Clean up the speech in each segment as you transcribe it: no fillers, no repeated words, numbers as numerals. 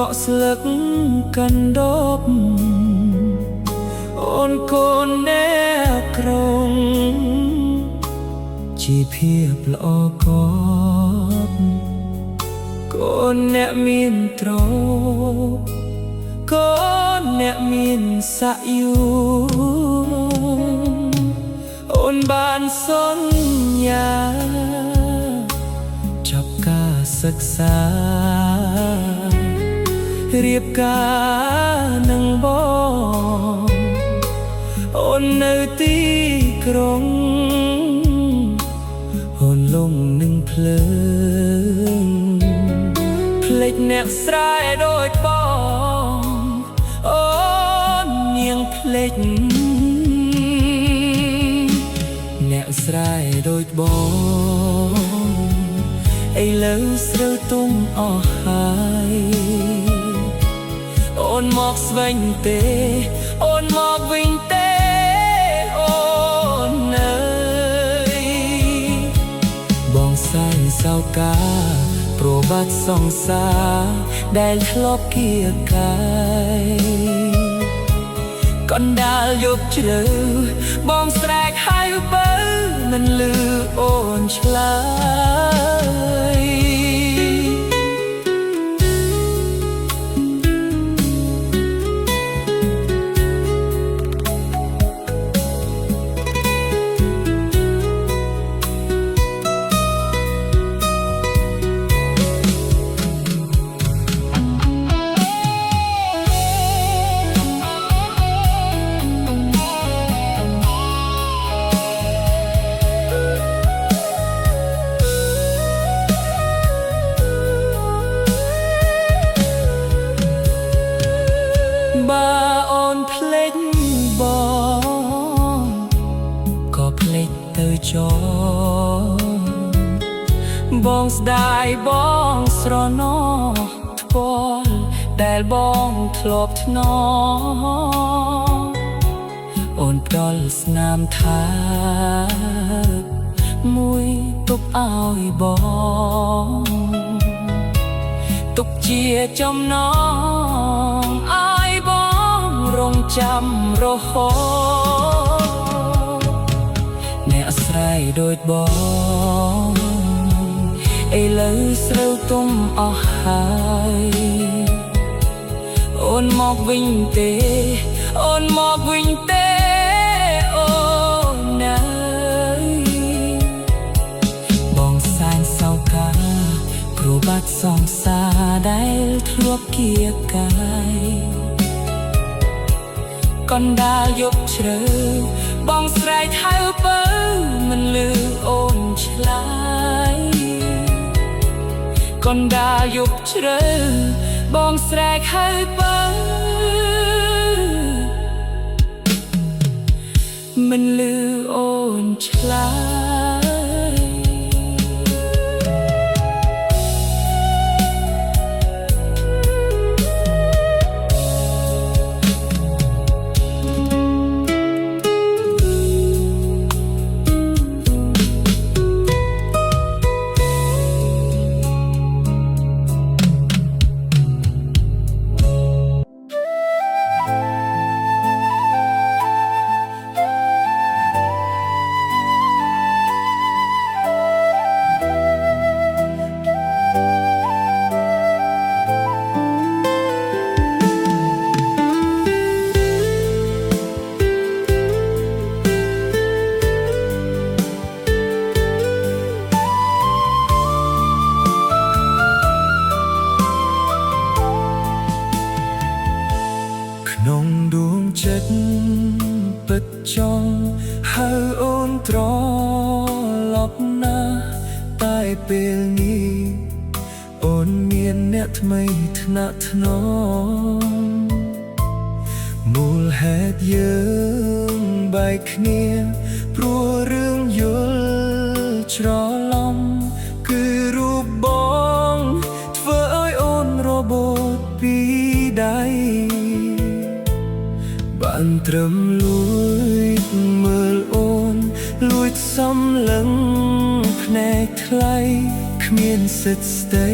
ะស្លឹកកណ្ដប់អូនកូនអ្នកក្រុងជាភាពល្អកបកូនអ្នកមានទ្រព្យកូនអ្នកមានស័ក្តិយុអូនបានសន្យាចប់ការសិក្សារៀបការនឹងបងអូននៅទីក្រុងអូនលងនឹងភ្លើងភ្លេចអ្នកស្រែដូចបងអូននាងភ្លេចអ្នកស្រែដូចបងឥឡូវស្រូវទុំអស់ហើយអូនមកស្វែងទេអូនមកវិញទេអូននៅបងសាយសៅកាប្រវត្តិសង្សារដែលធ្លាប់គៀកកាយកណ្ដាលយប់ជ្រៅបងស្រែកហៅបើមិនលឺអូនឆ្លើយបើអូនភ្លេចបងក៏ភ្លេចទៅចោលបងស្ដាយបងស្រណោះថ្ពាល់ដែលបងធ្លាប់ថ្នមអូនផ្ដល់ស្នាមថាមួយទុកឲ្យបងទុកជាចំណងរងចាំរហូតអ្នកស្រែដូចបងឥឡូវស្រូវទុំអស់ហើយអូនមកវិញទេអូនមកវិញទេអូននៅបងសាញ់សៅកាប្រវត្តិសង្សារដែលធ្លាប់គៀកកាយកណ្ដាលយប់ជ្រៅបងស្រែកហៅបើមិនលឺអូនឆ្លើយកណ្ដាលយប់ជ្រៅបងស្រែកហៅបើមិនលឺអូនឆ្លើយក្នុងដួងចិត្តពិតចង់ហៅអូនត្រឡប់ណាតែពេលនេះអូនមានអ្នកថ្មីថ្នាក់ថ្នមមូលហេតុយើងបែកគ្នាព្រោះរឿងយល់ច្រឡំគឺរូបបងធ្វើឲ្យអូនរបូតពីដៃបានត្រឹមលួចមើលអូនលួចសំឡឹងភ្នែកថ្លៃគ្មានសិទ្ធស្ដី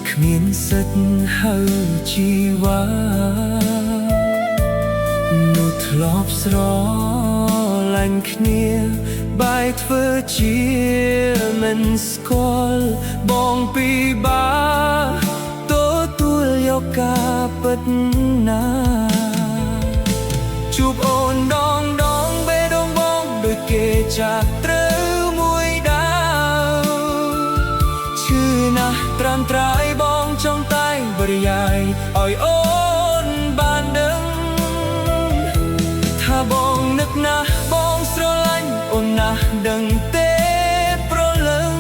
គ្ គ្មានសិទ្ធហើជីវ៉ានោះធ្លាប់ស្រឡាញ់គ្នាបែកធ្វើជាមិនស្គាល់បងពីបាទទួលយកការពិតណាជួបអូនដងបេះដូងបងដូចគេចាក់ត្រូវមួយដាវឈឺណាស់ត្រាំត្រៃបងចង់តែបរិយាយឲ្យអូនបានដឹងថាបងនឹកណាស់បងស្រឡាញ់អូនណាស់ដឹងទេប្រលឹង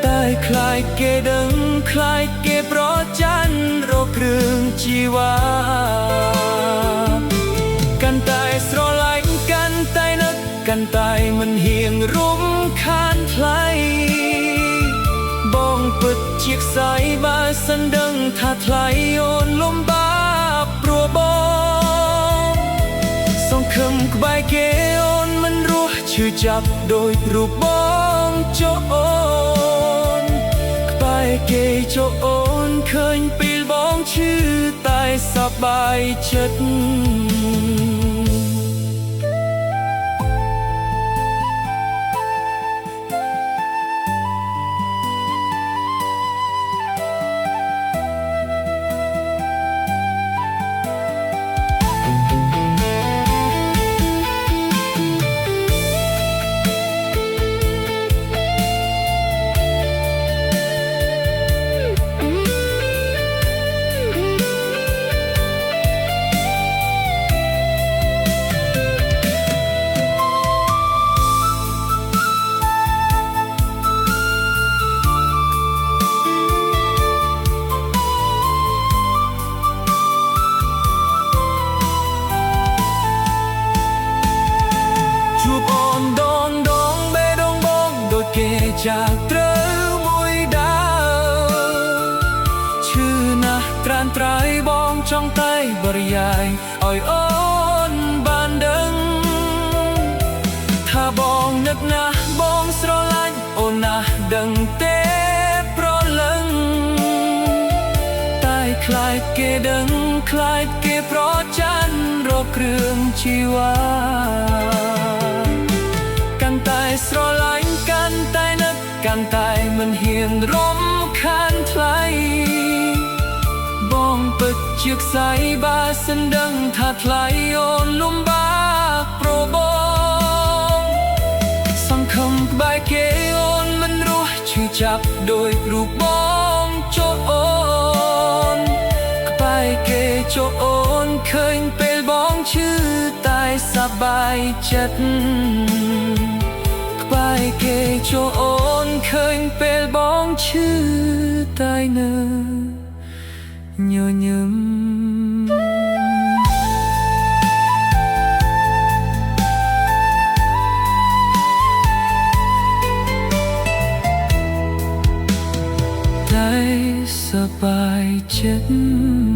តែខ្លាចគេដឹងខ្លាចគេប្រច័ណ្ឌរកគ្រឿងជីវ៉ាកាន់តែស្រឡាញ់កាន់តែនឹកកាន់តែមិនហ៊ានរំខានថ្លៃបងពិតជាខ្សែបើសិនដឹងថាថ្លៃអូនលំបាកព្រោះបងសង្ឃឹមក្បែរគេអូនមិនរស់ឈឺចាប់ដោយរូបបងចុះអូនក្បែរគេចុះអូនឃើញពេលបងឈឺតែសប្បាយចិត្តจากត្រូវមួយដាវឈឺណាស់ត្រានត្រៃបងចង់តែបរិយាយឲ្យអូនបានដឹងថាបងនឹកណាស់បងស្រឡាញ់អូនណាស់ដឹងទេប្រលឹងតែខ្លាចគេដឹងខ្លាចគេប្រច័ណ្ឌរកគ្រឿងជីវ៉ាកាន់តែស្រឡាញ់កាន់តែនឹកកាន់តែមិនហ៊ានរំខានថ្លៃបងពិតជាខ្សែបើសិនដឹងថាថ្លៃអូនលំបាកព្រោះបងសង្ឃឹមក្បែរគេអូនមិនរស់ឈឺចាប់ដោយរូបបងចុះអូនក្បែរគេចុះអូនឃើញពេលបងឈឺតែសប្បាយចិត្តក្បែរគេចុះអូនឃើញពេលបងឈឺតែនៅញញឹមតែសប្បាយចិត្ត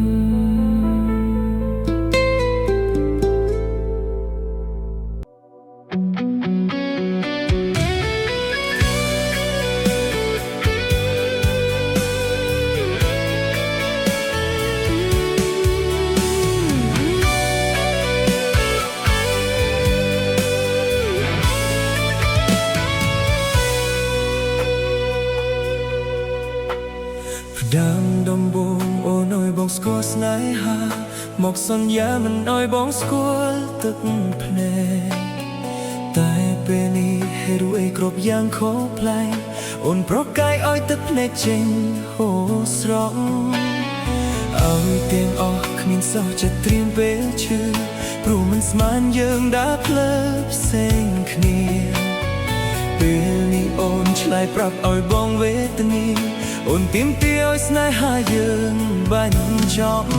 ដើមដំបូងអូនឲ្យបងស្គាល់ស្នេហាមកសន្យាមិនឲ្យបងស្គាល់ទឹកភ្នែកតែពេលនេះហេតុអីគ្រប់យ៉ាងខុសប្លែកអូនប្រកាយឲ្យទឹកភ្នែកចេញហូរស្រង់ឲ្យទាំងអស់គ្មានសោះចិត្តត្រៀមពេលឈឺព្រោះមិនស្មានយើងដើរផ្លើផ្សេងគ្នាពេលនេះអូនឆ្លើយប្រាប់ឲ្យបងវេទនាអូនទាមទារឲ្យស្នេហាយើងបាញ់ចប់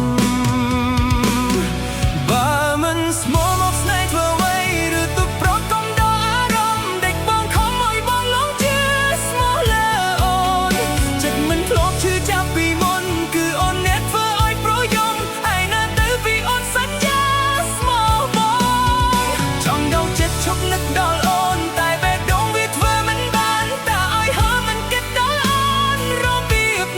បើមិនស្មោះមកស្នេហ៍ធ្វើអ្វីឬទុកប្រកុំដល់អារម្មណ៍ដេកបងខំឲ្យបងឡងជាស្មោះលើអូនចិត្តមិនធ្លាប់ឈឺចាប់ពីមុនគឺអូនអ្នកធ្វើឲ្យប្រយំឯណាទៅពីអូនសន្យាស្មោះបងចង់ដកចិត្តឈប់នឹកដល់អូនតែបេះដូងវាធ្វើមិនបានតែឲ្យហើមិនគិតដល់អូនរបៀប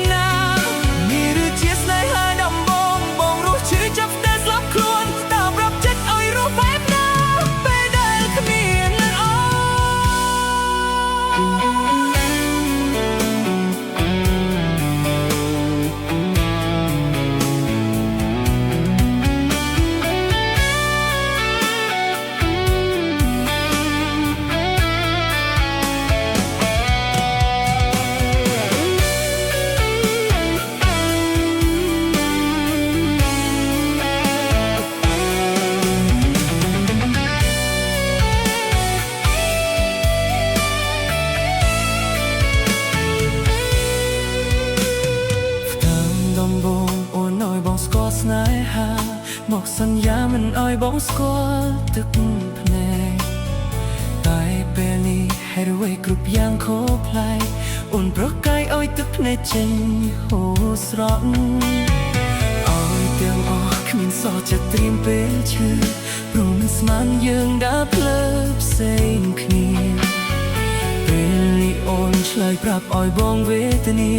មកសន្យាមិនឲ្យបងស្គាល់ទឹកភ្នែកតែពេលនេះហេតុអ្វីគ្រប់យ៉ាងខុសប្លែកអូនប្រកាយឲ្យទឹកភ្នែកចេញហូរស្រក់ឲ្យទាំងអស់គ្មានសល់ចិត្តត្រៀមពេលឈឺព្រោះមិនស្មានយើងដើរភ្លើផ្សេងគ្នាពេលនេះអូនឆ្លើយប្រាប់ឲ្យបងវេទនា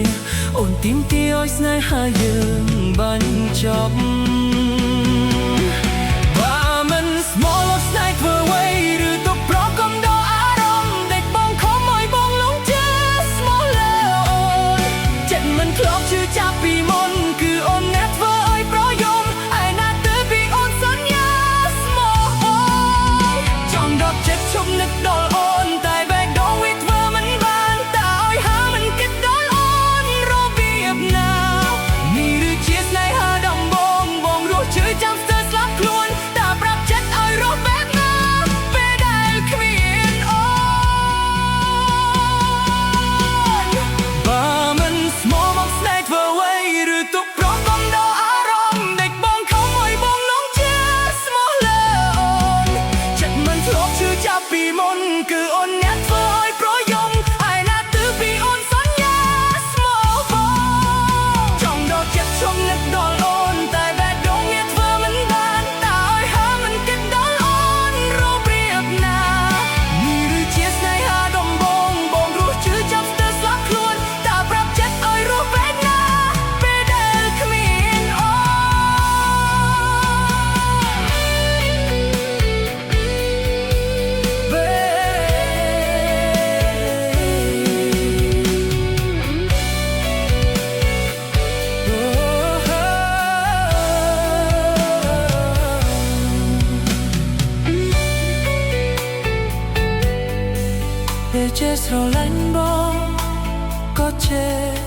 អូនទីមទីឲ្យស្នេហាយើងបញ្ចប់បើមិនស្មោះលោកស្នេហ៍ធ្វើអ្វីឬទុកប្រកុំដល់អារម្មណ៍ដែលបងខំឲ្យបងលងចេះស្មោះលើអូនចិត្តមិនធ្លាប់ជឿចាប់ពីមុនគឺអូនអ្នកធ្វើឲ្យប្រយំឯណាទៅពីអូនសន្យាស្មោះអូនចង់ដកចិត្តឈប់នឹកដល់អូនតែបែកដូងវាធ្វើមិនបានតើឲ្យហើមិនគិតដល់អូនរបៀបណានេះឬជាស្នេហាដំបងបងរស់ជឿចាំស្ទើរស្លាប់ខ្លួនតើប្រាប់ចិត្តឲ្យរស់បែបណាពេលដែលគ្មានអូនបើមិនស្មោះមកស្នេហ៍ធ្វើអ្វីឬទុកប្រកុំដល់អារម្មណ៍ដែលបងខំឲ្យបងលងជាស្មោះលើអូនចិត្តមិនធ្លាប់ជឿចាប់ពីមុនគឺអូនអ្នកធ្វើឲ្យប្រយំឯណាទៅពីអូនសន្យាស្មោះបងចង់ដកចិត្តឈប់នឹកដល់អូនតែបែបដូងអ្នកធ្វើមិនបានតើឲ្យហើមិនគិតដល់អូនរបៀបណានេះឬជាស្នេហាដំបងបងរស់ជឿចាប់ស្ទើរស្លាប់ខ្លួនតើប្រាប់ចិត្តឲ្យរស់បែបណាពេលដែលគ្មានអូន để che sầu lạnh bóng có che